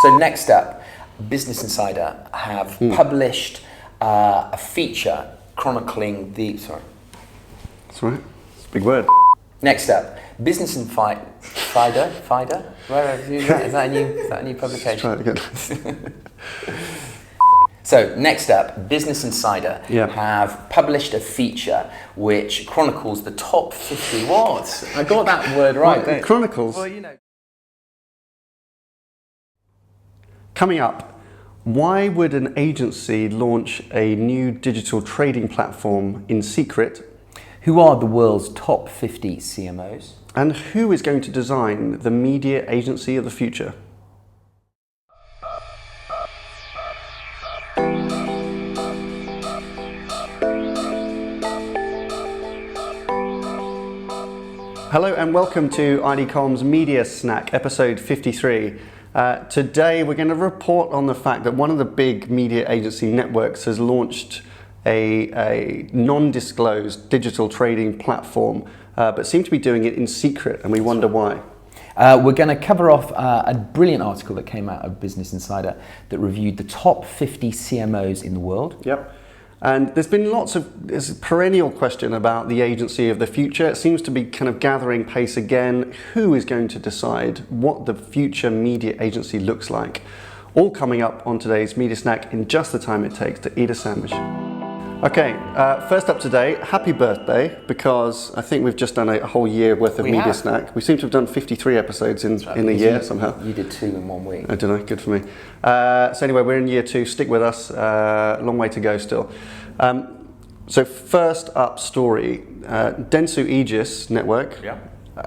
So next up, Business Insider have published a feature chronicling the... Sorry. That's right. It's a big word. Next up, Business Insider? Where have you, is that a new publication? Try it again. So next up, Business Insider Yeah. have published a feature which chronicles the top 50 what? I got that word right. Right, chronicles. Well, you know. Coming up, why would an agency launch a new digital trading platform in secret? Who are the world's top 50 CMOs? And who is going to design the media agency of the future? Hello and welcome to IDCOM's Media Snack, episode 53. Today we're going to report on the fact that one of the big media agency networks has launched a non-disclosed digital trading platform, but seem to be doing it in secret, and we wonder why. We're going to cover off a brilliant article that came out of Business Insider that reviewed the top 50 CMOs in the world. Yep. And there's been there's a perennial question about the agency of the future. It seems to be kind of gathering pace again. Who is going to decide what the future media agency looks like? All coming up on today's Media Snack in just the time it takes to eat a sandwich. Okay, first up today, happy birthday, because I think we've just done a whole year worth of Media Snack. We seem to have done 53 episodes in a year somehow. You did 2 in 1 week. I don't know, good for me. So anyway, we're in year 2, stick with us, long way to go still. So first up story, Denso Aegis network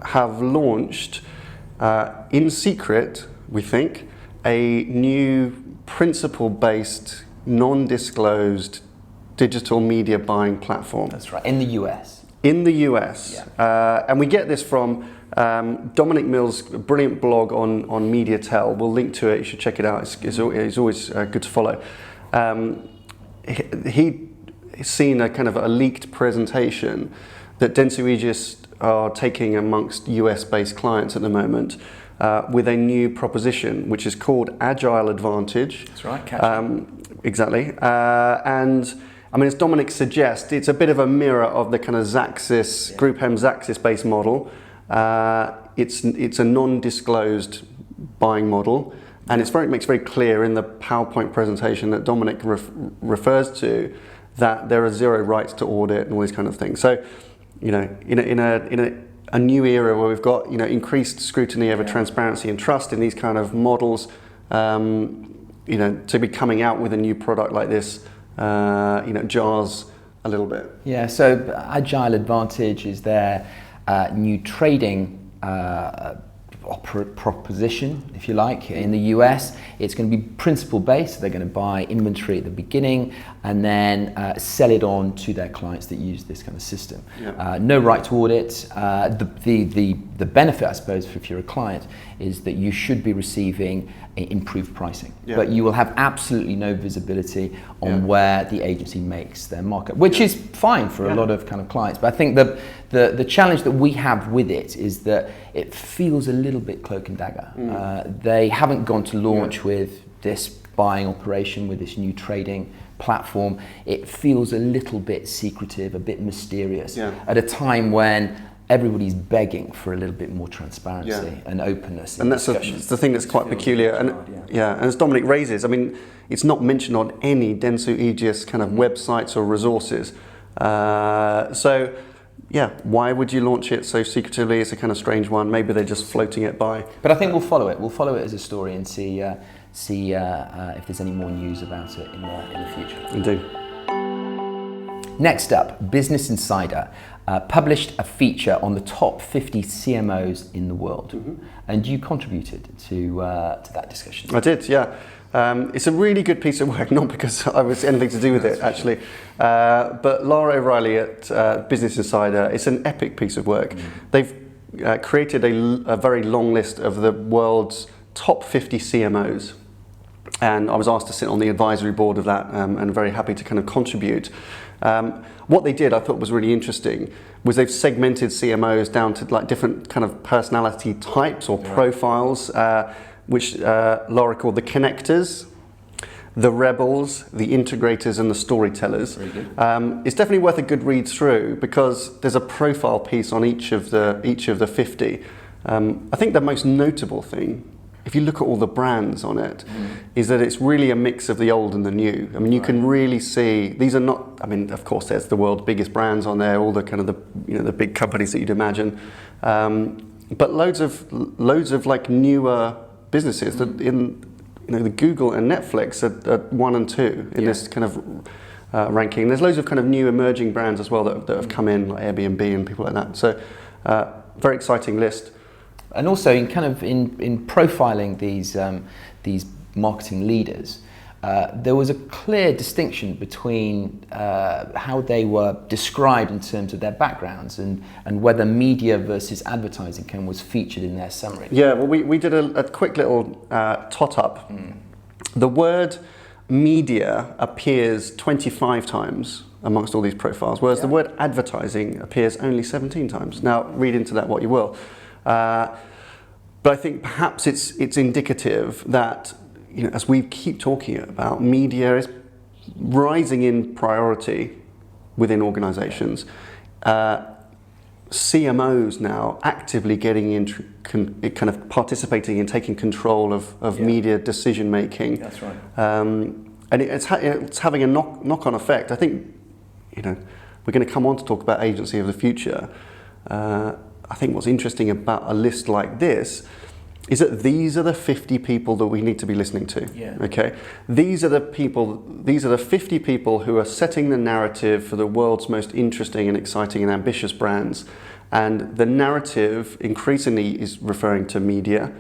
have launched, in secret, we think, a new principle-based, non-disclosed digital media buying platform. That's right, in the US. In the US. Yeah. And we get this from Dominic Mills' brilliant blog on MediaTel. We'll link to it, you should check it out. It's always good to follow. He's seen a kind of a leaked presentation that Denso Aegis are taking amongst US-based clients at the moment with a new proposition, which is called Agile Advantage. That's right, exactly. And I mean, as Dominic suggests, it's a bit of a mirror of the kind of Xaxis, GroupM Xaxis-based model. It's a non-disclosed buying model, and it makes very clear in the PowerPoint presentation that Dominic refers to that there are zero rights to audit and all these kind of things. So, you know, in a new era where we've got increased scrutiny over transparency and trust in these kind of models, to be coming out with a new product like this, jars a little bit. Yeah, so Agile Advantage is their new trading proposition, if you like. In the US, it's going to be principle based. They're going to buy inventory at the beginning and then sell it on to their clients that use this kind of system. Yeah. No right to audit. The benefit, I suppose, if you're a client, is that you should be receiving improved pricing, but you will have absolutely no visibility on where the agency makes their markup, which is fine for a lot of kind of clients. But I think the challenge that we have with it is that it feels a little bit cloak and dagger. They haven't gone to launch with this buying operation, with this new trading platform. It feels a little bit secretive, a bit mysterious at a time when everybody's begging for a little bit more transparency and openness. And that's the thing that's quite peculiar. And and as Dominic raises, I mean, it's not mentioned on any Denso Aegis kind of websites or resources. So, why would you launch it so secretively? It's a kind of strange one. Maybe they're just floating it by. But I think we'll follow it. We'll follow it as a story and see if there's any more news about it in the future. Indeed. Next up, Business Insider published a feature on the top 50 CMOs in the world, and you contributed to that discussion. I did, yeah. It's a really good piece of work, not because I was anything to do with it, actually, but Lara O'Reilly at Business Insider, it's an epic piece of work. They've created a very long list of the world's top 50 CMOs, and I was asked to sit on the advisory board of that, and very happy to kind of contribute. What they did, I thought was really interesting, was they've segmented CMOs down to like different kind of personality types or profiles. which Lara called the connectors, the rebels, the integrators, and the storytellers. Very good. It's definitely worth a good read through because there's a profile piece on each of the 50. I think the most notable thing, if you look at all the brands on it, is that it's really a mix of the old and the new. I mean, you can really see these are not. I mean, of course, there's the world's biggest brands on there, all the kind of the big companies that you'd imagine, but loads of like newer businesses that the Google and Netflix are 1 and 2 in this kind of ranking. There's loads of kind of new emerging brands as well that have come in, like Airbnb and people like that. So, very exciting list. And also in profiling these marketing leaders, there was a clear distinction between how they were described in terms of their backgrounds and whether media versus advertising was featured in their summary. Yeah, well, we did a quick little tot up. The word media appears 25 times amongst all these profiles, whereas the word advertising appears only 17 times. Now, read into that what you will. But I think perhaps it's indicative that, as we keep talking about, media is rising in priority within organisations. CMOs now actively getting into kind of participating in taking control of media decision making. That's right. And it's having a knock-on effect. I think, we're going to come on to talk about agency of the future. I think what's interesting about a list like this is that these are the 50 people that we need to be listening to. Yeah. Okay, these are the 50 people who are setting the narrative for the world's most interesting and exciting and ambitious brands. And the narrative increasingly is referring to media.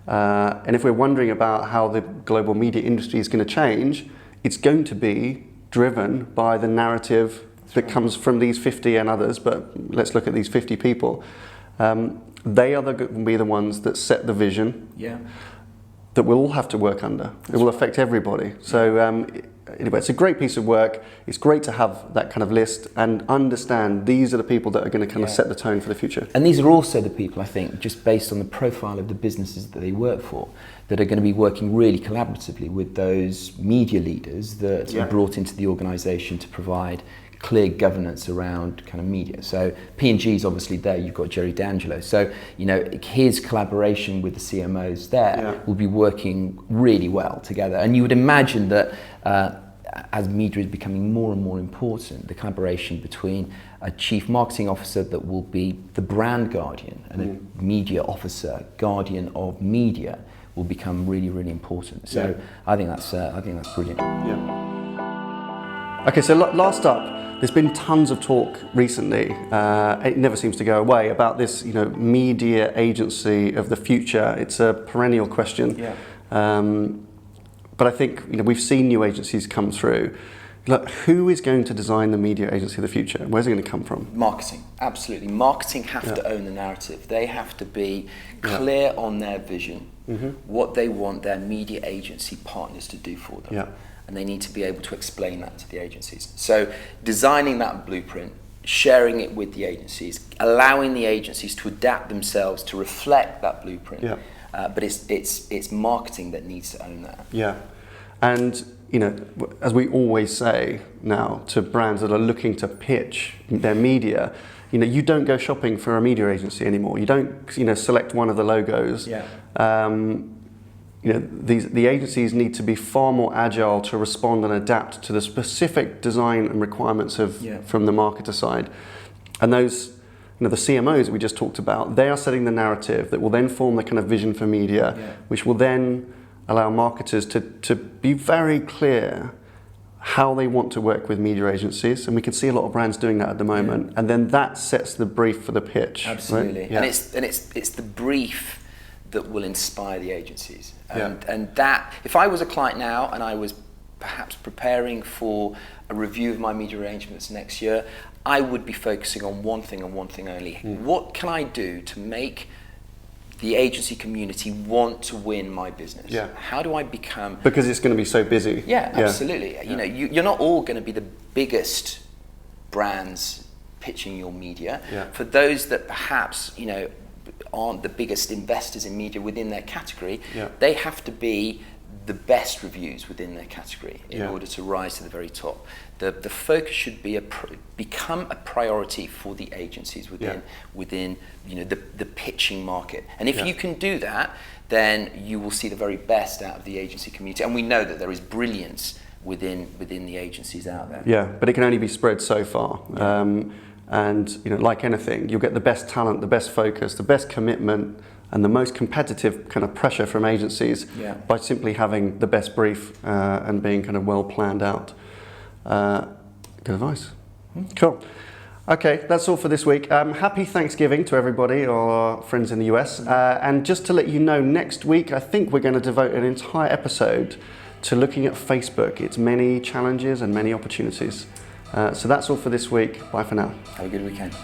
And if we're wondering about how the global media industry is going to change, it's going to be driven by the narrative that comes from these 50 and others, but let's look at these 50 people. They are going to be the ones that set the vision that we'll all have to work under. It will affect everybody. So anyway, it's a great piece of work. It's great to have that kind of list and understand these are the people that are going to kind of set the tone for the future. And these are also the people, I think, just based on the profile of the businesses that they work for, that are going to be working really collaboratively with those media leaders that are brought into the organisation to provide clear governance around kind of media. So P&G is obviously there, you've got Jerry D'Angelo. So, his collaboration with the CMOs there will be working really well together. And you would imagine that as media is becoming more and more important, the collaboration between a chief marketing officer that will be the brand guardian and a media officer, guardian of media, will become really, really important. So I think that's brilliant. Yeah. Okay, so last up, there's been tons of talk recently, it never seems to go away, about this media agency of the future. It's a perennial question. But I think we've seen new agencies come through. Look, who is going to design the media agency of the future? Where's it going to come from? Marketing, absolutely. Marketing have to own the narrative. They have to be clear on their vision, what they want their media agency partners to do for them. And they need to be able to explain that to the agencies. So designing that blueprint, sharing it with the agencies, allowing the agencies to adapt themselves to reflect that blueprint. But it's marketing that needs to own that. And as we always say now to brands that are looking to pitch their media, you don't go shopping for a media agency anymore. You don't select one of the logos. The agencies need to be far more agile to respond and adapt to the specific design and requirements from the marketer side. And those, the CMOs that we just talked about, they are setting the narrative that will then form the kind of vision for media, which will then allow marketers to be very clear how they want to work with media agencies. And we can see a lot of brands doing that at the moment. And then that sets the brief for the pitch. Absolutely. Right? And it's the brief that will inspire the agencies. And that, if I was a client now and I was perhaps preparing for a review of my media arrangements next year, I would be focusing on one thing and one thing only. What can I do to make the agency community want to win my business? How do I become... Because it's going to be so busy. Absolutely. You're not all going to be the biggest brands pitching your media. For those that perhaps, aren't the biggest investors in media within their category, Yeah. they have to be the best reviews within their category in Yeah. order to rise to the very top. The focus should be become a priority for the agencies within the pitching market. And if you can do that, then you will see the very best out of the agency community. And we know that there is brilliance within the agencies out there. Yeah, but it can only be spread so far. Yeah. And like anything, you'll get the best talent, the best focus, the best commitment, and the most competitive kind of pressure from agencies by simply having the best brief and being kind of well planned out. Good advice. Cool. Okay, that's all for this week. Happy Thanksgiving to everybody, all our friends in the US. And just to let you know, next week I think we're going to devote an entire episode to looking at Facebook, its many challenges and many opportunities. So that's all for this week. Bye for now. Have a good weekend.